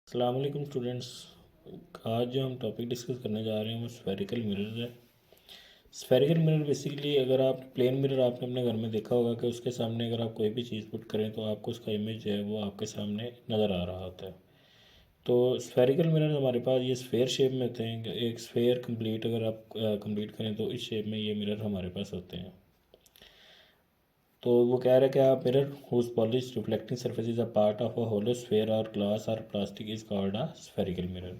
अस्सलाम वालेकुम स्टूडेंट्स। आज जो हम टॉपिक डिस्कस करने जा रहे हैं वो स्फेरिकल मिरर है। स्फेरिकल मिरर बेसिकली अगर आप प्लेन मिरर आपने अपने घर में देखा होगा कि उसके सामने अगर आप कोई भी चीज़ पुट करें तो आपको उसका इमेज जो है वो आपके सामने नज़र आ रहा होता है। तो स्फेरिकल मिरर हमारे पास ये स्फेयर शेप में होते हैं कि एक स्फेयर कंप्लीट अगर आप कंप्लीट करें तो इस शेप में ये मिरर हमारे पास होते हैं। तो वो कह रहा है कि आप mirror whose polish reflecting surface is a part of a hollow sphere और ग्लास और plastic is called a spherical mirror.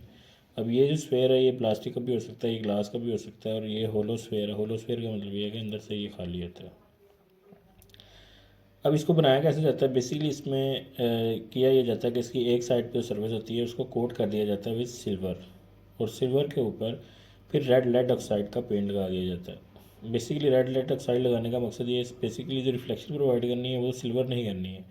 अब ये जो स्फेयर है ये प्लास्टिक का भी हो सकता है, ये ग्लास का भी हो सकता है, और ये होलो स्फेयर है। होलो स्फेयर का मतलब ये है कि अंदर से ये खाली होता है। अब इसको बनाया कैसे जाता है? बेसिकली इसमें किया यह जाता है कि इसकी एक साइड पे सर्फेस होती है उसको कोट कर दिया जाता है विद सिल्वर, और सिल्वर के ऊपर फिर रेड लेड ऑक्साइड का पेंट लगा दिया जाता है। बेसिकली रेड लेड ऑक्साइड लगाने का मकसद ये बेसिकली जो रिफ्लेक्शन प्रोवाइड करनी है वो सिल्वर नहीं करनी है,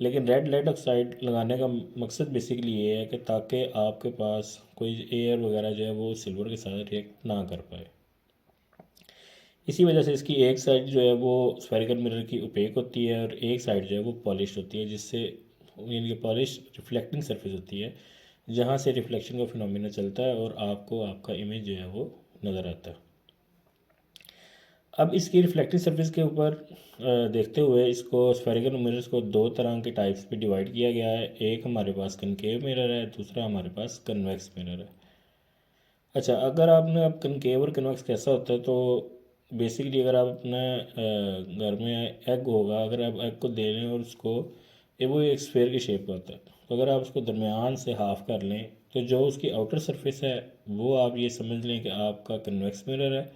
लेकिन रेड लेड ऑक्साइड लगाने का मकसद बेसिकली ये है कि ताकि आपके पास कोई एयर वगैरह जो है वो सिल्वर के साथ रिएक्ट ना कर पाए। इसी वजह से इसकी एक साइड जो है वो स्फेरिकल मिरर की ओपेक होती है और एक साइड जो है वो पॉलिश होती है, जिससे यानी कि पॉलिश रिफ्लेक्टिंग सरफेस होती है जहाँ से रिफ्लेक्शन का फिनोमिना चलता है और आपको आपका इमेज जो है वो नज़र आता है। अब इसकी रिफ्लेक्टिंग सरफेस के ऊपर देखते हुए इसको स्फेरिकल मिरर्स को दो तरह के टाइप्स पे डिवाइड किया गया है। एक हमारे पास कनकेव मिरर है, दूसरा हमारे पास कन्वेक्स मिरर है। अच्छा, अगर आपने अब कनकेव और कन्वेक्स कैसा होता है तो बेसिकली अगर आप अपने घर में एग होगा, अगर आप एग को दे लें और उसको ये वो एक स्फेयर की शेप का होता है, तो अगर आप उसको दरमियान से हाफ कर लें तो जो उसकी आउटर सरफेस है वो आप ये समझ लें कि आपका कन्वेक्स मिरर है,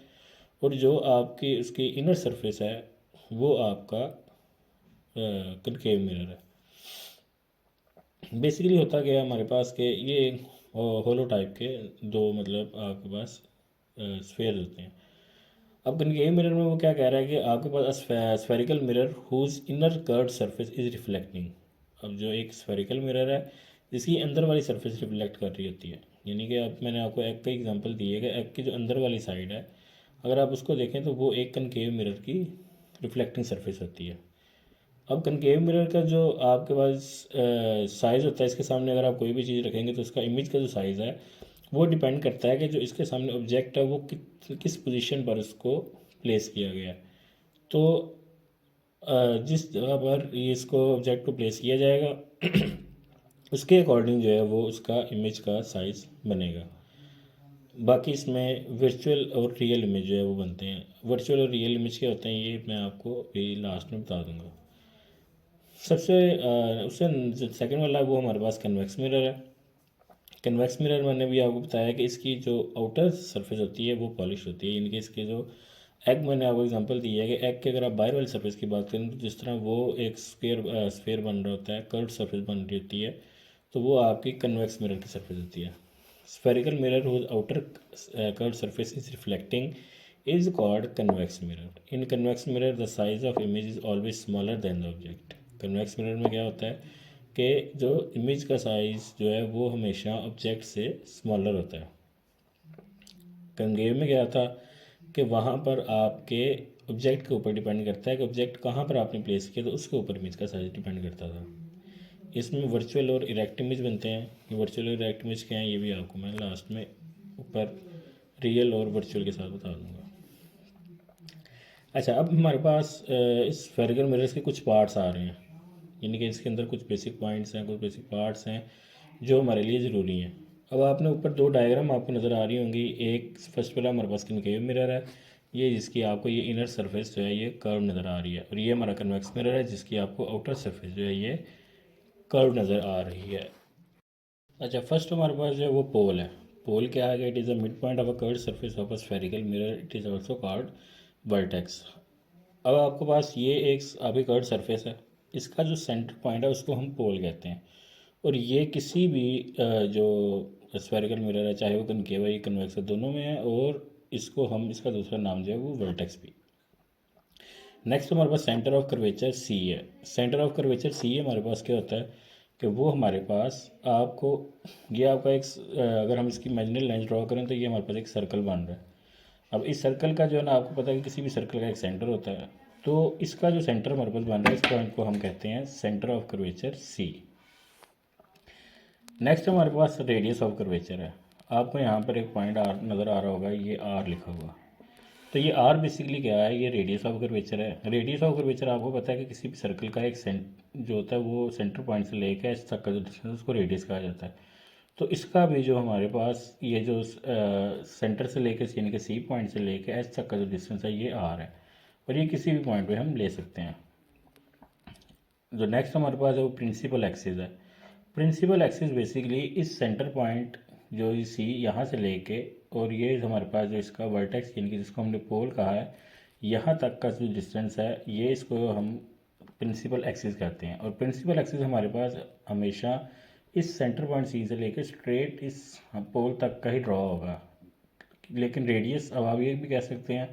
और जो आपकी उसकी इनर सरफेस है वो आपका कनकेव मिरर है। बेसिकली होता क्या है हमारे पास के ये होलो टाइप के दो मतलब आपके पास स्फेयर होते हैं। अब कनकेव मिरर में वो क्या कह रहा है कि आपके पास spherical mirror whose inner curved surface is reflecting. अब जो एक स्फेरिकल मिरर है जिसकी अंदर वाली सरफेस रिफ्लेक्ट कर रही होती है, यानी कि अब मैंने आपको एग का एग्जांपल दी है कि एग की जो अंदर वाली साइड है अगर आप उसको देखें तो वो एक कनकेव मिरर की रिफ्लेक्टिंग सरफेस होती है। अब कनकेव मिरर का जो आपके पास साइज़ होता है, इसके सामने अगर आप कोई भी चीज़ रखेंगे तो उसका इमेज का जो साइज़ है वो डिपेंड करता है कि जो इसके सामने ऑब्जेक्ट है वो किस पोजीशन पर उसको प्लेस किया गया है। तो जिस जगह पर ये इसको ऑब्जेक्ट को प्लेस किया जाएगा उसके अकॉर्डिंग जो है वो उसका इमेज का साइज़ बनेगा। बाकी इसमें वर्चुअल और रियल इमेज जो है वो बनते हैं। वर्चुअल और रियल इमेज क्या होते हैं ये मैं आपको अभी लास्ट में बता दूंगा। सबसे उससे जो सेकंड वाला है वो हमारे पास कन्वेक्स मिरर है। कन्वेक्स मिरर मैंने भी आपको बताया कि इसकी जो आउटर सरफेस होती है वो पॉलिश होती है, यानी कि इसके जो एग मैंने आपको एग्जांपल दिया है कि एग के अगर आप बाहर वाली सरफेस की बात करें तो जिस तरह वो एक स्फेयर बन रहा होता है, कर्व्ड सरफेस बन रही होती है, तो वो आपकी कन्वेक्स मिरर की सरफेस होती है। Spherical mirror whose outer curved surface is reflecting is called convex mirror. In convex mirror the size of image is always smaller than the object. convex mirror में क्या होता है कि जो इमेज का साइज़ जो है वो हमेशा ऑब्जेक्ट से स्मॉलर होता है। कन्वेव में क्या था कि वहाँ पर आपके ऑब्जेक्ट के ऊपर डिपेंड करता है कि ऑब्जेक्ट कहाँ पर आपने प्लेस किया तो उसके ऊपर इमेज का साइज डिपेंड करता था। इसमें वर्चुअल और इरेक्ट इमेज बनते हैं। ये वर्चुअल और इरेक्ट इमेज क्या है ये भी आपको मैं लास्ट में ऊपर रियल और वर्चुअल के साथ बता दूंगा। अच्छा, अब हमारे पास इस स्फेरिकल मिरर्स के कुछ पार्ट्स आ रहे हैं, यानी कि इसके अंदर कुछ बेसिक पॉइंट्स हैं, कुछ बेसिक पार्ट्स हैं जो हमारे लिए ज़रूरी हैं। अब आपने ऊपर दो डायग्राम आपको नज़र आ रही होंगी। एक फर्स्ट वाला हमारे पास कनकेव मिरर है, ये जिसकी आपको ये इनर सरफेस जो है ये कर्व नज़र आ रही है, और ये हमारा कन्वेक्स मिरर है जिसकी आपको आउटर सरफेस जो है ये कर्व नज़र आ रही है। अच्छा, फर्स्ट हमारे पास जो है वो पोल है। पोल क्या है कि it is a mid point of a curved surface of a spherical mirror, it is also called vertex. अब आपके पास ये एक आपकी कर्व्ड सरफेस है, इसका जो सेंटर पॉइंट है उसको हम पोल कहते हैं, और ये किसी भी जो स्फेरिकल मिरर है चाहे वो कनकेव है या कन्वेक्स है दोनों में है, और इसको हम इसका दूसरा नाम जो है वो वर्टेक्स भी। नेक्स्ट हमारे पास सेंटर ऑफ कर्वेचर सी है। सेंटर ऑफ कर्वेचर सी हमारे पास क्या होता है कि वो हमारे पास आपको ये आपका एक अगर हम इसकी इमेजिनरी लाइन ड्रॉ करें तो ये हमारे पास एक सर्कल बन रहा है। अब इस सर्कल का जो है ना आपको पता है कि किसी भी सर्कल का एक सेंटर होता है, तो इसका जो सेंटर हमारे पास बन रहा है इस पॉइंट को हम कहते हैं centre of curvature C. Next हमारे पास रेडियस ऑफ कर्वेचर है। आपको यहाँ पर एक पॉइंट आर नज़र आ रहा होगा, ये आर लिखा हुआ। तो ये आर बेसिकली क्या है, ये रेडियस ऑफ कर्वेचर है। रेडियस ऑफ कर्वेचर आपको पता है कि किसी भी सर्कल का एक जो होता है वो सेंटर पॉइंट से लेकर एच तक का जो डिस्टेंस उसको रेडियस कहा जाता है। तो इसका भी जो हमारे पास ये जो सेंटर से लेकर यानी कि सी पॉइंट से लेकर एच तक का जो डिस्टेंस है ये आर है, और ये किसी भी पॉइंट पे हम ले सकते हैं। जो नेक्स्ट हमारे पास है वो प्रिंसिपल एक्सिस है। प्रिंसिपल एक्सिस बेसिकली इस सेंटर पॉइंट जो सी यहाँ से लेके और ये हमारे पास जो इसका वर्टेक्स यानी कि जिसको हमने पोल कहा है यहाँ तक का जो डिस्टेंस है ये इसको हम प्रिंसिपल एक्सिस कहते हैं। और प्रिंसिपल एक्सिस हमारे पास हमेशा इस सेंटर पॉइंट सी से लेकर स्ट्रेट इस पोल तक का ही ड्रॉ होगा। लेकिन रेडियस, अब आप ये भी कह सकते हैं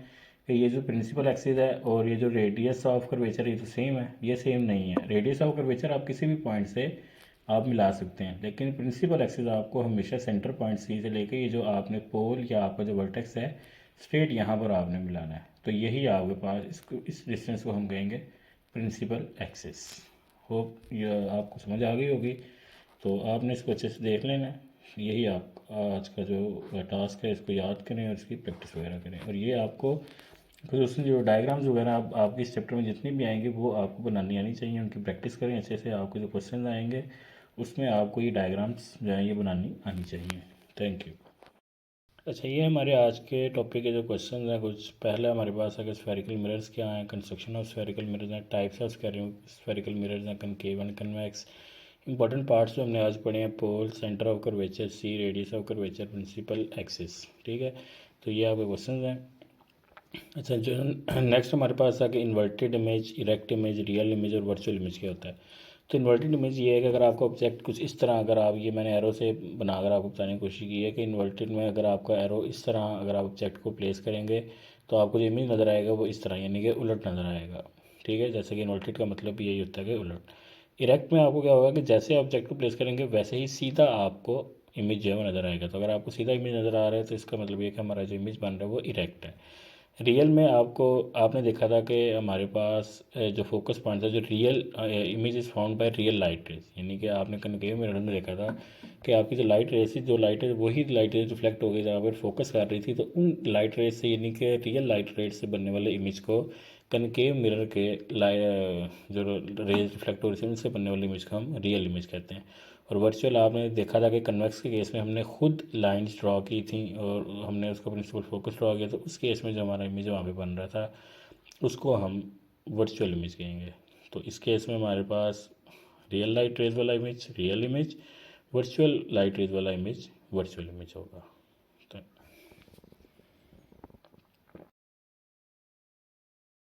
कि ये जो प्रिंसिपल एक्सिस है और ये जो रेडियस ऑफ कर्वेचर ये तो सेम है, ये सेम नहीं है। रेडियस ऑफ कर्वेचर आप किसी भी पॉइंट से आप मिला सकते हैं, लेकिन प्रिंसिपल एक्सिस आपको हमेशा सेंटर पॉइंट सी से लेकर ये जो आपने पोल या आपका जो वर्टेक्स है स्ट्रेट यहाँ पर आपने मिलाना है। तो यही आपके पास इसको इस डिस्टेंस को हम कहेंगे प्रिंसिपल एक्सिस। होप ये आपको समझ आ गई होगी, तो आपने इसको अच्छे से देख लेना है। यही आप आज का जो टास्क है इसको याद करें और इसकी प्रैक्टिस वगैरह करें। और ये आपको फिर उसमें जो डायग्राम्स वगैरह आप आपके इस चैप्टर में जितनी भी आएंगे वो आपको बनानी आनी चाहिए, उनकी प्रैक्टिस करें अच्छे से। आपके जो क्वेश्चन आएंगे उसमें आपको ये डायग्राम्स जो हैं ये बनानी आनी चाहिए। Thank you. अच्छा, ये हमारे आज के टॉपिक के जो क्वेश्चन हैं, कुछ पहले हमारे पास है कि स्फेरिकल मिरर्स क्या हैं, कंस्ट्रक्शन ऑफ स्फेरिकल मिरर्स हैं, टाइप्स ऑफ स्फेरिकल मिरर्स हैं, concave and convex. Important parts जो हमने आज पढ़े हैं, pole, centre of curvature, C, radius of curvature, principal axis. ठीक है, तो ये आपके क्वेश्चन हैं। अच्छा, जो नेक्स्ट हमारे पास है कि inverted image, erect image, real image और वर्चुअल इमेज क्या होता है। तो इन्वर्टेड इमेज ये है कि अगर आपका ऑब्जेक्ट कुछ इस तरह, अगर आप ये मैंने एरो से बनाकर आपको बताने की कोशिश की है कि इन्वर्टेड में अगर आपका एरो इस तरह अगर आप ऑब्जेक्ट को प्लेस करेंगे तो आपको जो इमेज नज़र आएगा वो इस तरह यानी कि उलट नज़र आएगा। ठीक है, जैसे कि इन्वर्टेड का मतलब यही होता है कि उलट। इरेक्ट में आपको क्या होगा कि जैसे ऑब्जेक्ट को प्लेस करेंगे वैसे ही सीधा आपको इमेज जो है वो नज़र आएगा। तो अगर आपको सीधा इमेज नज़र आ रहा है तो इसका मतलब ये कि हमारा जो इमेज बन रहा है वो इरेक्ट है। रियल में आपको आपने देखा था कि हमारे पास जो फोकस पॉइंट था, जो real image is found by real light rays, यानी कि आपने कनकेव मिरर में देखा था कि आपकी जो लाइट रेज थी, जो लाइट रेज वही लाइट रेज रिफ्लेक्ट हो गई जहाँ पर फोकस कर रही थी। तो उन लाइट रेज से यानी कि रियल लाइट रेज से बनने वाले इमेज को कनकेव मिरर के जो रेज रिफ्लेक्ट हो रही थी उनसे बनने वाली इमेज को हम रियल इमेज कहते हैं। और वर्चुअल आपने देखा था कि कन्वेक्स के केस में हमने खुद लाइंस ड्रॉ की थी और हमने उसका प्रिंसिपल फोकस ड्रॉ किया, तो उस केस में जो हमारा इमेज वहाँ पे बन रहा था उसको हम वर्चुअल इमेज कहेंगे। तो इस केस में हमारे पास रियल लाइट रेज वाला image real image, virtual light rays वाला इमेज वर्चुअल इमेज होगा। तो